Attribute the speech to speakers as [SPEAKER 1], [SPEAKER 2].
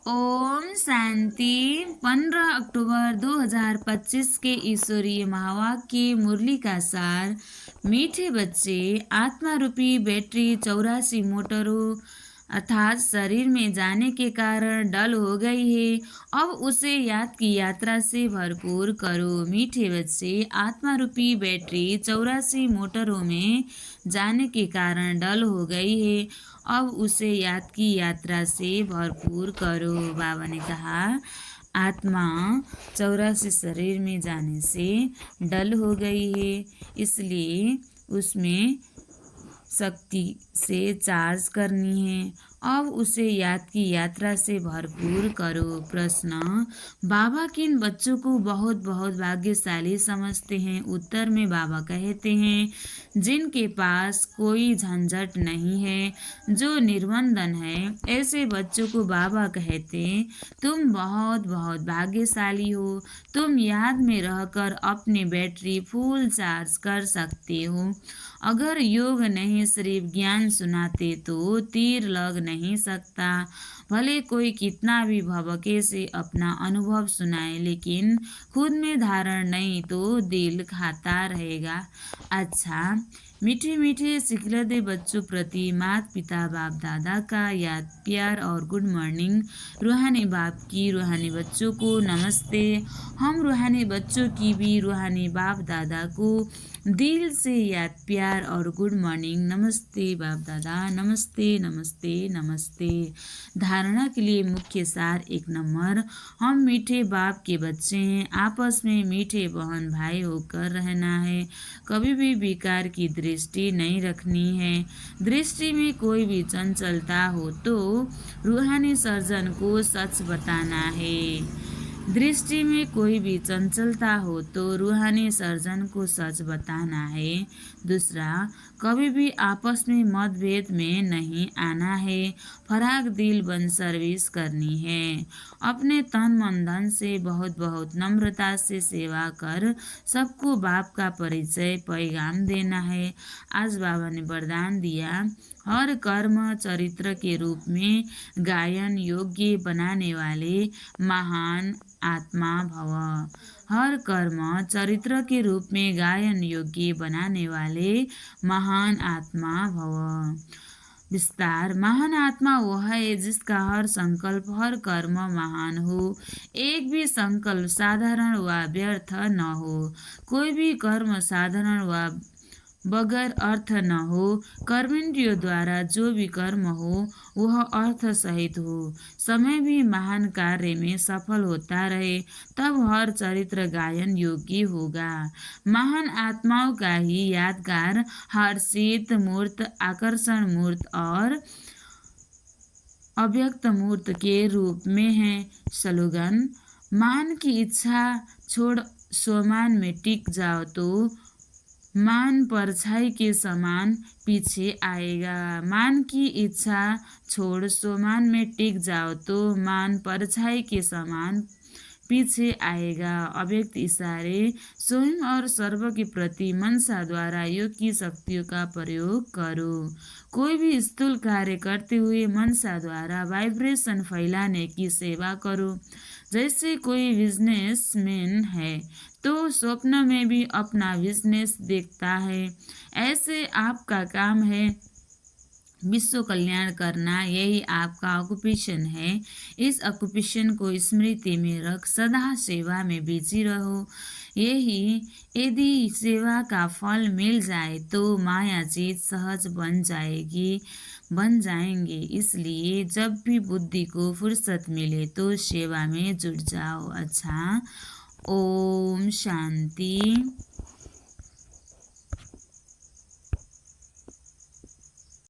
[SPEAKER 1] ओम शांति। 15 अक्टूबर 2025 के ईश्वरीय महावाक्य की मुरली का सार। मीठे बच्चे, आत्मा रूपी बैटरी 84 मोटरों अर्थात शरीर में जाने के कारण डल हो गई है। अब उसे याद की यात्रा से भरपूर करो। मीठे बच्चे, आत्मा रूपी बैटरी 84 मोटरों में जाने के कारण डल हो गई है। अब उसे याद की यात्रा से भरपूर करो। बाबा ने कहा आत्मा 84 शरीर में जाने से डल हो गई है, इसलिए उसमें शक्ति से चार्ज करनी है। अब उसे याद की यात्रा से भरपूर करो। प्रश्न, बाबा किन बच्चों को बहुत बहुत भाग्यशाली समझते हैं? उत्तर में बाबा कहते हैं जिनके पास कोई झंझट नहीं है, जो निर्बंधन है, ऐसे बच्चों को बाबा कहते तुम बहुत बहुत भाग्यशाली हो। तुम याद में रहकर अपनी बैटरी फुल चार्ज कर सकते हो। अगर योग नहीं सिर्फ ज्ञान सुनाते तो तीर लग नहीं सकता। भले कोई कितना भी भवके से अपना अनुभव सुनाए, लेकिन खुद में धारण नहीं तो दिल खाता रहेगा। अच्छा, मीठे मीठे सिखलते बच्चों प्रति माता पिता बाप दादा का याद प्यार और गुड मॉर्निंग। रूहानी बाप की रूहानी बच्चों को नमस्ते। हम रूहानी बच्चों की भी रूहानी बाप दादा को दिल से याद प्यार और गुड मॉर्निंग। नमस्ते बाप दादा, नमस्ते नमस्ते नमस्ते। धारणा के लिए मुख्य सार 1 नंबर, हम मीठे बाप के बच्चे हैं। आपस में मीठे बहन भाई होकर रहना है। कभी भी विकार की दृष्टि नहीं रखनी है। दृष्टि में कोई भी चंचलता हो तो रूहानी सर्जन को सच बताना है। दृष्टि में कोई भी चंचलता हो तो रूहानी सर्जन को सच बताना है। दूसरा, कभी भी आपस में मतभेद में नहीं आना है। फराक दिल बन सर्विस करनी है। अपने तन मन धन से बहुत बहुत नम्रता से सेवा कर सबको बाप का परिचय पैगाम देना है। आज बाबा ने वरदान दिया, हर कर्म चरित्र के रूप में गायन योग्य बनाने वाले महान आत्मा भव। हर कर्म चरित्र के रूप में गायन योग्य बनाने वाले महान आत्मा भव। विस्तार, महान आत्मा वह है जिसका हर संकल्प हर कर्म महान हो। एक भी संकल्प साधारण व व्यर्थ न हो। कोई भी कर्म साधारण व बगैर अर्थ न हो। कर्मेंद्रियों द्वारा जो भी कर्म हो वह अर्थ सहित हो। समय भी महान कार्य में सफल होता रहे, तब हर चरित्र गायन योग्य होगा। महान आत्माओं का ही यादगार हर्षित मूर्त, आकर्षण मूर्त और अव्यक्त मूर्त के रूप में है। स्लोगन, मान की इच्छा छोड़ स्वमान में टिक जाओ तो मान परछाई के समान पीछे आएगा। मान की इच्छा छोड़ स्वमान में टिक जाओ तो मान परछाई के समान पीछे आएगा। अव्यक्त इशारे, स्वयं और सर्व के प्रति मनसा द्वारा योग की शक्तियों का प्रयोग करो। कोई भी स्थूल कार्य करते हुए मनसा द्वारा वाइब्रेशन फैलाने की सेवा करो। जैसे कोई बिजनेसमैन है तो स्वप्न में भी अपना बिजनेस देखता है, ऐसे आपका काम है विश्व कल्याण करना। यही आपका ऑक्यूपेशन है। इस ऑक्यूपेशन को स्मृति में रख सदा सेवा में बिजी रहो। यही यदि सेवा का फल मिल जाए तो माया चीज सहज बन जाएंगे। इसलिए जब भी बुद्धि को फुर्सत मिले तो सेवा में जुट जाओ। अच्छा, ओम शांति।